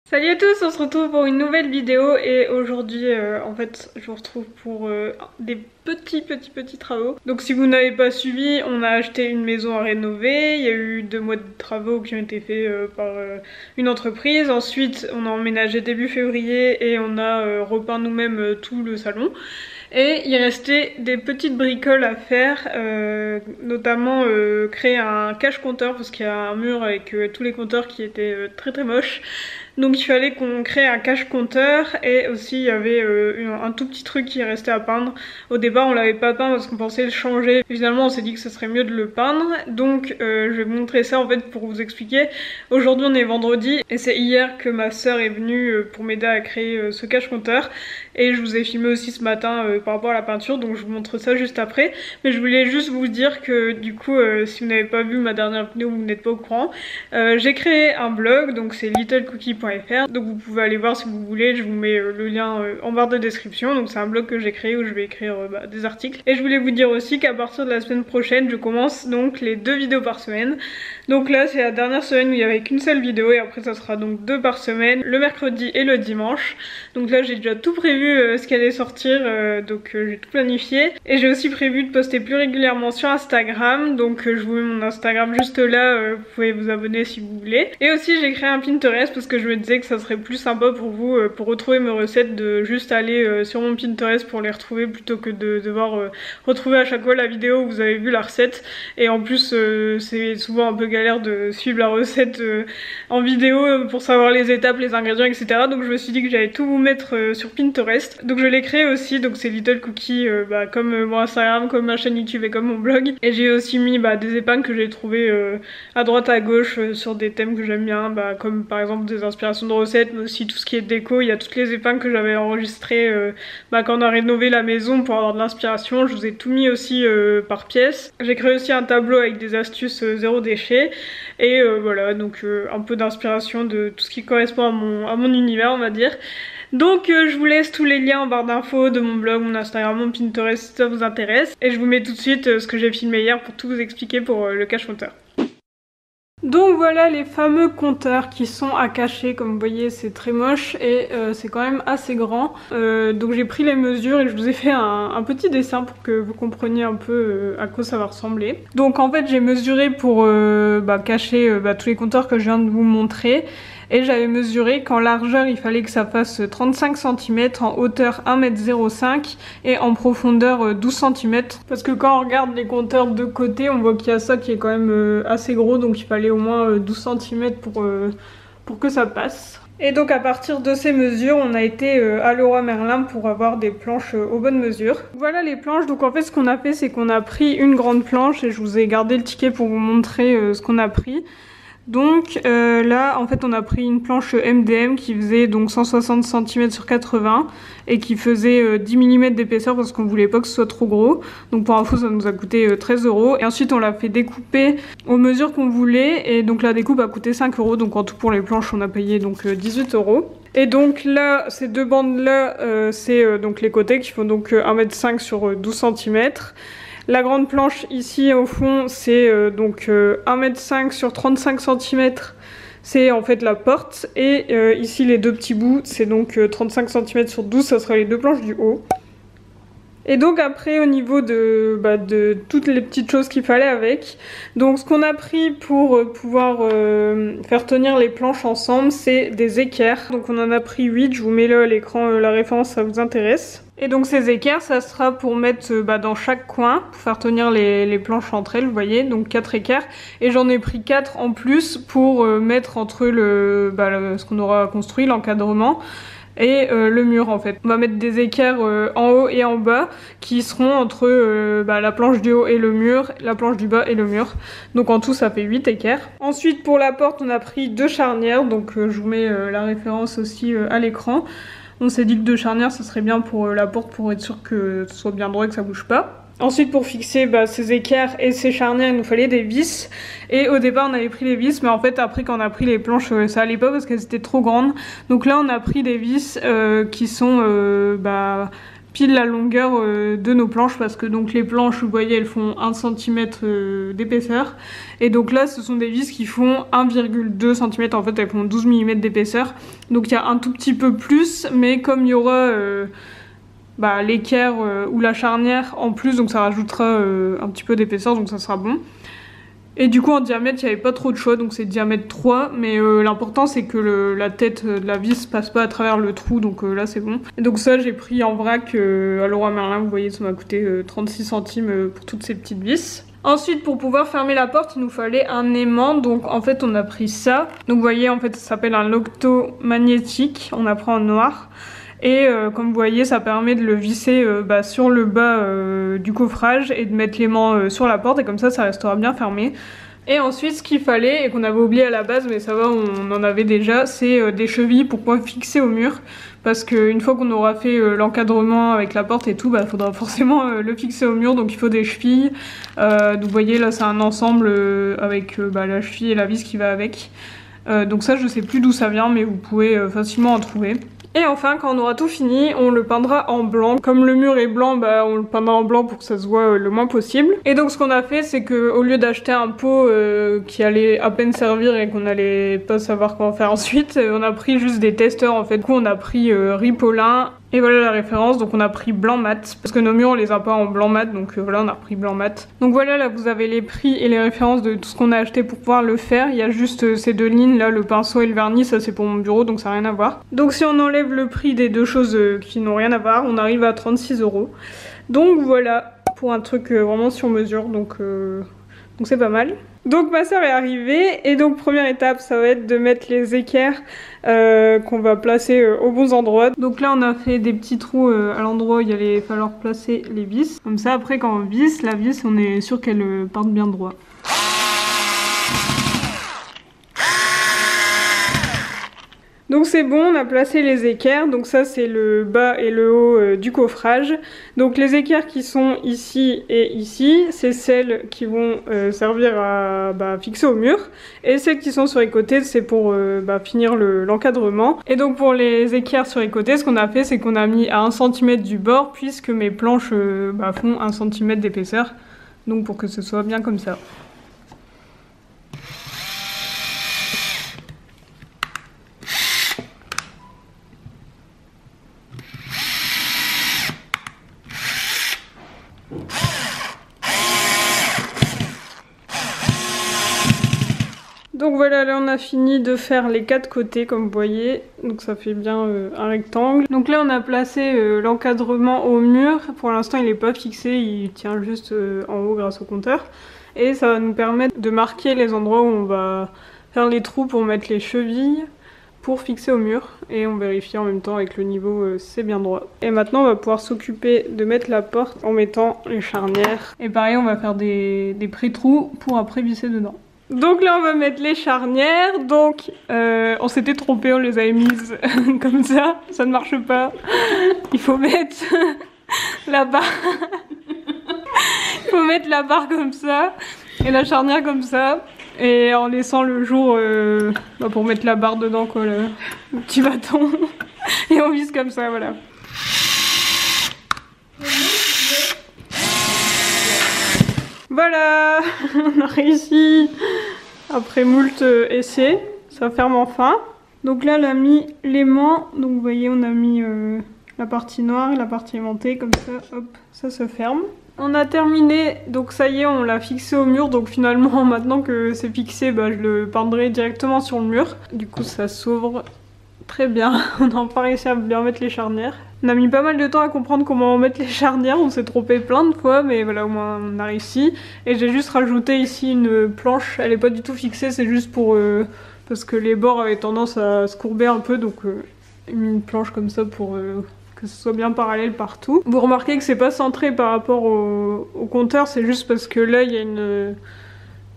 Salut à tous, on se retrouve pour une nouvelle vidéo et aujourd'hui en fait je vous retrouve pour des petits travaux. Donc si vous n'avez pas suivi, on a acheté une maison à rénover, il y a eu 2 mois de travaux qui ont été faits par une entreprise. Ensuite on a emménagé début février et on a repeint nous-mêmes tout le salon. Et il restait des petites bricoles à faire, notamment créer un cache-compteur parce qu'il y a un mur avec tous les compteurs qui étaient très moches. Donc il fallait qu'on crée un cache-compteur et aussi il y avait un tout petit truc qui restait à peindre. Au départ on l'avait pas peint parce qu'on pensait le changer. Finalement on s'est dit que ce serait mieux de le peindre. Donc je vais vous montrer ça en fait pour vous expliquer. Aujourd'hui on est vendredi et c'est hier que ma soeur est venue pour m'aider à créer ce cache-compteur. Et je vous ai filmé aussi ce matin par rapport à la peinture, donc je vous montre ça juste après. Mais je voulais juste vous dire que du coup si vous n'avez pas vu ma dernière vidéo, vous n'êtes pas au courant, j'ai créé un blog, donc c'est littlecookie.fr, donc vous pouvez aller voir si vous voulez, je vous mets le lien en barre de description. Donc c'est un blog que j'ai créé où je vais écrire des articles. Et je voulais vous dire aussi qu'à partir de la semaine prochaine je commence donc les 2 vidéos par semaine. Donc là c'est la dernière semaine où il n'y avait qu'une seule vidéo et après ça sera donc 2 par semaine, le mercredi et le dimanche. Donc là j'ai déjà tout prévu ce qui allait sortir, donc j'ai tout planifié. Et j'ai aussi prévu de poster plus régulièrement sur Instagram, donc je vous mets mon Instagram juste là, vous pouvez vous abonner si vous voulez. Et aussi j'ai créé un Pinterest parce que je me disais que ça serait plus sympa pour vous, pour retrouver mes recettes, de juste aller sur mon Pinterest pour les retrouver plutôt que de devoir retrouver à chaque fois la vidéo où vous avez vu la recette. Et en plus c'est souvent un peu galère de suivre la recette en vidéo pour savoir les étapes, les ingrédients, etc. Donc je me suis dit que j'allais tout vous mettre sur Pinterest. Donc je l'ai créé aussi, donc c'est Little Cookie comme mon Instagram, comme ma chaîne YouTube et comme mon blog. Et j'ai aussi mis des épingles que j'ai trouvées à droite à gauche sur des thèmes que j'aime bien, comme par exemple des inspirations de recettes, mais aussi tout ce qui est déco. Il y a toutes les épingles que j'avais enregistrées quand on a rénové la maison pour avoir de l'inspiration. Je vous ai tout mis aussi par pièce. J'ai créé aussi un tableau avec des astuces zéro déchet. Et voilà, donc un peu d'inspiration de tout ce qui correspond à mon univers, on va dire. Donc je vous laisse tous les liens en barre d'infos de mon blog, mon Instagram, mon Pinterest si ça vous intéresse. Et je vous mets tout de suite ce que j'ai filmé hier pour tout vous expliquer pour le cache-compteur. Donc voilà les fameux compteurs qui sont à cacher, comme vous voyez c'est très moche et c'est quand même assez grand. Donc j'ai pris les mesures et je vous ai fait un petit dessin pour que vous compreniez un peu à quoi ça va ressembler. Donc en fait j'ai mesuré pour cacher tous les compteurs que je viens de vous montrer. Et j'avais mesuré qu'en largeur il fallait que ça fasse 35 cm, en hauteur 1,05 m et en profondeur 12 cm. Parce que quand on regarde les compteurs de côté, on voit qu'il y a ça qui est quand même assez gros, donc il fallait au moins 12 cm pour que ça passe. Et donc à partir de ces mesures, on a été à Leroy Merlin pour avoir des planches aux bonnes mesures. Voilà les planches, donc en fait ce qu'on a fait c'est qu'on a pris une grande planche et je vous ai gardé le ticket pour vous montrer ce qu'on a pris. Donc là en fait on a pris une planche MDM qui faisait donc 160 cm sur 80 et qui faisait 10 mm d'épaisseur parce qu'on voulait pas que ce soit trop gros. Donc pour info ça nous a coûté 13 €. Et ensuite on l'a fait découper aux mesures qu'on voulait et donc la découpe a coûté 5 €. Donc en tout pour les planches on a payé donc 18 €. Et donc là ces deux bandes là c'est donc les côtés qui font donc 1,5 m sur 12 cm. La grande planche ici au fond c'est donc 1,5 m sur 35 cm, c'est en fait la porte. Et ici les deux petits bouts c'est donc 35 cm sur 12, ça sera les deux planches du haut. Et donc après au niveau de toutes les petites choses qu'il fallait avec, donc ce qu'on a pris pour pouvoir faire tenir les planches ensemble c'est des équerres. Donc on en a pris 8, je vous mets là à l'écran la référence si ça vous intéresse. Et donc ces équerres ça sera pour mettre dans chaque coin pour faire tenir les planches entre elles, vous voyez, donc 4 équerres. Et j'en ai pris 4 en plus pour mettre entre ce qu'on aura construit, l'encadrement, et le mur en fait. On va mettre des équerres en haut et en bas qui seront entre la planche du haut et le mur, la planche du bas et le mur. Donc en tout ça fait 8 équerres. Ensuite pour la porte on a pris 2 charnières, donc je vous mets la référence aussi à l'écran. On s'est dit que 2 charnières ça serait bien pour la porte pour être sûr que ce soit bien droit et que ça bouge pas. Ensuite pour fixer ces équerres et ces charnières il nous fallait des vis. Et au départ on avait pris les vis mais en fait après quand on a pris les planches ça allait pas parce qu'elles étaient trop grandes. Donc là on a pris des vis qui sont pile la longueur de nos planches parce que donc les planches, vous voyez, elles font 1 cm d'épaisseur et donc là ce sont des vis qui font 1,2 cm, en fait elles font 12 mm d'épaisseur, donc il y a un tout petit peu plus, mais comme il y aura l'équerre ou la charnière en plus, donc ça rajoutera un petit peu d'épaisseur, donc ça sera bon. Et du coup en diamètre il n'y avait pas trop de choix, donc c'est diamètre 3, mais l'important c'est que la tête de la vis passe pas à travers le trou, donc là c'est bon. Et donc ça j'ai pris en vrac à Leroy Merlin, vous voyez ça m'a coûté 36 centimes pour toutes ces petites vis. Ensuite pour pouvoir fermer la porte il nous fallait un aimant, donc en fait on a pris ça. Donc vous voyez en fait ça s'appelle un locto magnétique, on a pris en noir. Et comme vous voyez ça permet de le visser sur le bas du coffrage et de mettre l'aimant sur la porte et comme ça restera bien fermé. Et ensuite ce qu'il fallait et qu'on avait oublié à la base mais ça va on en avait déjà, c'est des chevilles pour pouvoir fixer au mur. Parce qu'une fois qu'on aura fait l'encadrement avec la porte et tout, il faudra forcément le fixer au mur, donc il faut des chevilles. Donc vous voyez là c'est un ensemble avec la cheville et la vis qui va avec. Donc ça je sais plus d'où ça vient mais vous pouvez facilement en trouver. Et enfin quand on aura tout fini on le peindra en blanc. Comme le mur est blanc on le peindra en blanc pour que ça se voit le moins possible. Et donc ce qu'on a fait c'est que au lieu d'acheter un pot qui allait à peine servir et qu'on allait pas savoir quoi en faire ensuite, on a pris juste des testeurs en fait. Du coup on a pris Ripolin. Et voilà la référence, donc on a pris blanc mat, parce que nos murs on les a pas en blanc mat, donc voilà on a repris blanc mat. Donc voilà là vous avez les prix et les références de tout ce qu'on a acheté pour pouvoir le faire. Il y a juste ces deux lignes là, le pinceau et le vernis, ça c'est pour mon bureau donc ça n'a rien à voir. Donc si on enlève le prix des deux choses qui n'ont rien à voir, on arrive à 36 €. Donc voilà, pour un truc vraiment sur mesure, donc c'est pas mal. Donc ma soeur est arrivée et donc première étape ça va être de mettre les équerres qu'on va placer aux bons endroits. Donc là on a fait des petits trous à l'endroit où il allait falloir placer les vis. Comme ça après quand on visse, la vis on est sûr qu'elle parte bien droit. Donc c'est bon, on a placé les équerres, donc ça c'est le bas et le haut du coffrage. Donc les équerres qui sont ici et ici, c'est celles qui vont servir à fixer au mur. Et celles qui sont sur les côtés, c'est pour finir l'encadrement. Et donc pour les équerres sur les côtés, ce qu'on a fait, c'est qu'on a mis à 1 cm du bord, puisque mes planches font 1 cm d'épaisseur. Donc pour que ce soit bien comme ça. Donc voilà, là on a fini de faire les 4 côtés comme vous voyez, donc ça fait bien un rectangle. Donc là on a placé l'encadrement au mur, pour l'instant il n'est pas fixé, il tient juste en haut grâce au compteur. Et ça va nous permettre de marquer les endroits où on va faire les trous pour mettre les chevilles pour fixer au mur. Et on vérifie en même temps avec le niveau c'est bien droit. Et maintenant on va pouvoir s'occuper de mettre la porte en mettant les charnières. Et pareil on va faire des pré-trous pour après visser dedans. Donc là on va mettre les charnières, donc on s'était trompé, on les avait mises comme ça ne marche pas. Il faut mettre la barre, il faut mettre la barre comme ça et la charnière comme ça et en laissant le jour pour mettre la barre dedans quoi, le petit bâton et on vise comme ça voilà. Voilà, on a réussi après moult essais, ça ferme enfin. Donc là, elle a mis l'aimant, donc vous voyez, on a mis la partie noire et la partie aimantée, comme ça, hop, ça se ferme. On a terminé, donc ça y est, on l'a fixé au mur, donc finalement, maintenant que c'est fixé, je le peindrai directement sur le mur. Du coup, ça s'ouvre très bien, on n'a pas réussi à bien mettre les charnières. On a mis pas mal de temps à comprendre comment mettre les charnières, on s'est trompé plein de fois, mais voilà, au moins on a réussi. Et j'ai juste rajouté ici une planche, elle est pas du tout fixée, c'est juste pour parce que les bords avaient tendance à se courber un peu, donc j'ai mis une planche comme ça pour que ce soit bien parallèle partout. Vous remarquez que c'est pas centré par rapport au compteur, c'est juste parce que là il y a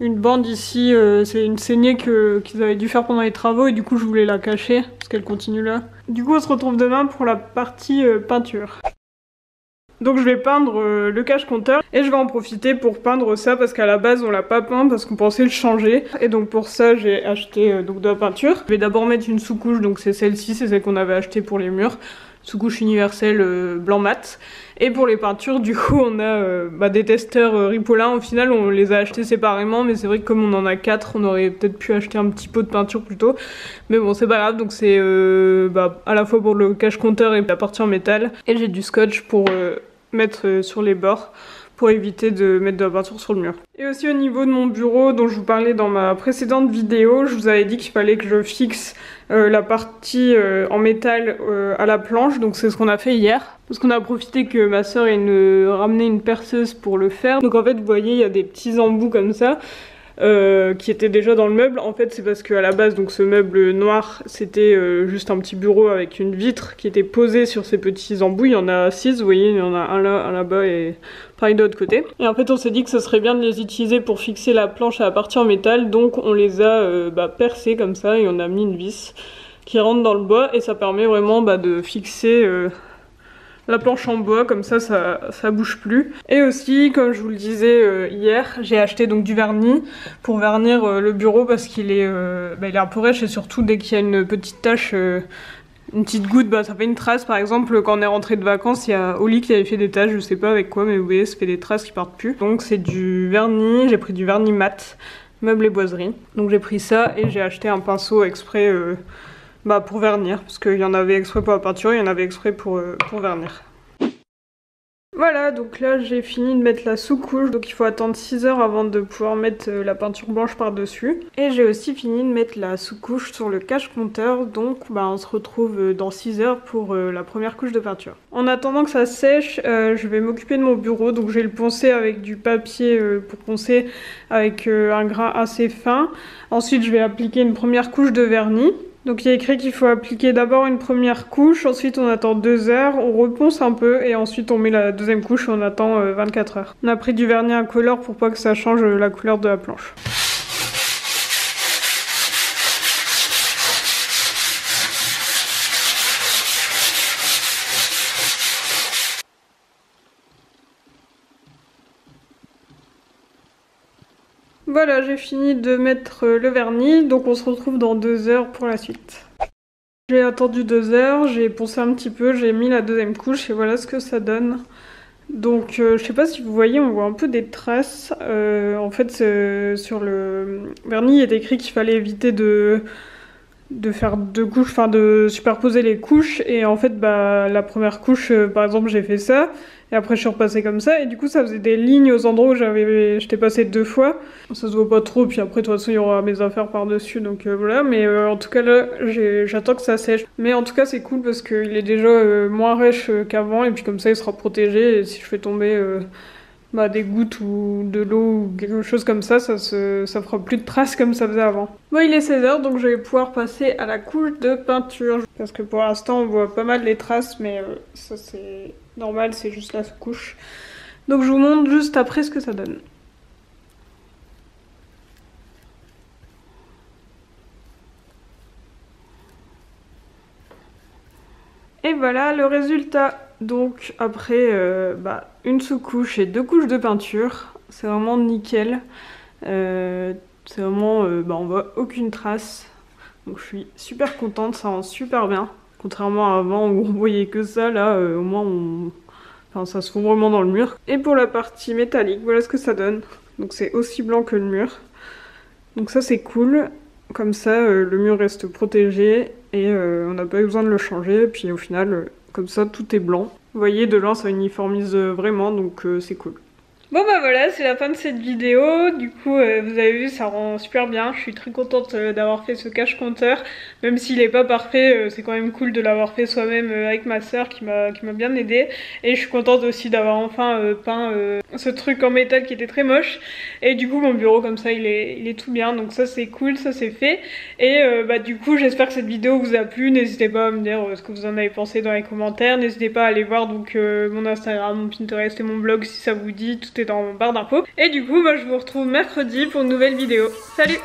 une bande ici, c'est une saignée qu'ils avaient dû faire pendant les travaux et du coup je voulais la cacher parce qu'elle continue là. Du coup on se retrouve demain pour la partie peinture. Donc je vais peindre le cache compteur et je vais en profiter pour peindre ça parce qu'à la base on l'a pas peint parce qu'on pensait le changer. Et donc pour ça j'ai acheté de la peinture. Je vais d'abord mettre une sous-couche, donc c'est celle-ci, c'est celle qu'on avait achetée pour les murs. sous-couche universelle blanc mat. Et pour les peintures, du coup, on a des testeurs Ripolin. Au final, on les a achetés séparément, mais c'est vrai que comme on en a 4, on aurait peut-être pu acheter un petit pot de peinture plus tôt. Mais bon, c'est pas grave, donc c'est à la fois pour le cache-compteur et la partie en métal. Et j'ai du scotch pour mettre sur les bords, pour éviter de mettre de la peinture sur le mur. Et aussi au niveau de mon bureau dont je vous parlais dans ma précédente vidéo, je vous avais dit qu'il fallait que je fixe la partie en métal à la planche, donc c'est ce qu'on a fait hier. Parce qu'on a profité que ma soeur ramenait une perceuse pour le faire. Donc en fait vous voyez il y a des petits embouts comme ça. Qui était déjà dans le meuble. En fait c'est parce qu'à la base donc ce meuble noir c'était juste un petit bureau avec une vitre qui était posée sur ces petits embouts. Il y en a 6, vous voyez, il y en a un là, un là-bas et pareil de l'autre côté. Et en fait on s'est dit que ce serait bien de les utiliser pour fixer la planche à la partie en métal, donc on les a percés comme ça et on a mis une vis qui rentre dans le bois et ça permet vraiment de fixer la planche en bois, comme ça bouge plus. Et aussi, comme je vous le disais hier, j'ai acheté donc du vernis pour vernir le bureau parce qu'il est, il est un peu rêche et surtout dès qu'il y a une petite tache, une petite goutte, ça fait une trace. Par exemple, quand on est rentré de vacances, il y a Oli qui avait fait des taches, je sais pas avec quoi, mais vous voyez, ça fait des traces qui partent plus. Donc c'est du vernis, j'ai pris du vernis mat, meubles et boiseries. Donc j'ai pris ça et j'ai acheté un pinceau exprès pour vernir, parce qu'il y en avait exprès pour la peinture, il y en avait exprès pour vernir. Voilà, donc là j'ai fini de mettre la sous-couche, donc il faut attendre 6 heures avant de pouvoir mettre la peinture blanche par-dessus. Et j'ai aussi fini de mettre la sous-couche sur le cache-compteur, donc on se retrouve dans 6 heures pour la première couche de peinture. En attendant que ça sèche, je vais m'occuper de mon bureau, donc je vais le poncer avec du papier pour poncer avec un grain assez fin. Ensuite je vais appliquer une première couche de vernis. Donc il y a écrit qu'il faut appliquer d'abord une première couche, ensuite on attend 2 heures, on reponce un peu et ensuite on met la deuxième couche et on attend 24 heures. On a pris du vernis incolore pour pas que ça change la couleur de la planche. Voilà, j'ai fini de mettre le vernis, donc on se retrouve dans 2 heures pour la suite. J'ai attendu 2 heures, j'ai poncé un petit peu, j'ai mis la deuxième couche et voilà ce que ça donne. Donc je sais pas si vous voyez, on voit un peu des traces. En fait sur le vernis il est écrit qu'il fallait éviter de faire 2 couches, enfin de superposer les couches et en fait la première couche par exemple j'ai fait ça et après je suis repassée comme ça et du coup ça faisait des lignes aux endroits où j'étais passée 2 fois. Ça se voit pas trop puis après de toute façon il y aura mes affaires par dessus donc voilà, mais en tout cas là j'attends que ça sèche. Mais en tout cas c'est cool parce qu'il est déjà moins rêche qu'avant et puis comme ça il sera protégé et si je fais tomber des gouttes ou de l'eau ou quelque chose comme ça, ça fera plus de traces comme ça faisait avant. Bon, il est 16 h donc je vais pouvoir passer à la couche de peinture. Parce que pour l'instant on voit pas mal les traces, mais ça c'est normal, c'est juste la couche. Donc je vous montre juste après ce que ça donne. Et voilà le résultat. Donc après une sous-couche et 2 couches de peinture, c'est vraiment nickel. C'est vraiment, on voit aucune trace. Donc je suis super contente, ça rend super bien. Contrairement à avant où on voyait que ça, là au moins ça se fond vraiment dans le mur. Et pour la partie métallique, voilà ce que ça donne. Donc c'est aussi blanc que le mur. Donc ça c'est cool. Comme ça le mur reste protégé et on n'a pas eu besoin de le changer. Et puis au final, comme ça tout est blanc. Vous voyez, de loin ça uniformise vraiment, donc c'est cool. Bon voilà, c'est la fin de cette vidéo. Du coup, vous avez vu, ça rend super bien. Je suis très contente d'avoir fait ce cache-compteur. Même s'il est pas parfait, c'est quand même cool de l'avoir fait soi-même avec ma soeur qui m'a bien aidée. Et je suis contente aussi d'avoir enfin peint ce truc en métal qui était très moche. Et du coup, mon bureau comme ça, il est tout bien. Donc ça, c'est cool, ça c'est fait. Et du coup, j'espère que cette vidéo vous a plu. N'hésitez pas à me dire ce que vous en avez pensé dans les commentaires. N'hésitez pas à aller voir donc mon Instagram, mon Pinterest et mon blog si ça vous dit. Tout est dans barre d'infos. Et du coup, je vous retrouve mercredi pour une nouvelle vidéo. Salut!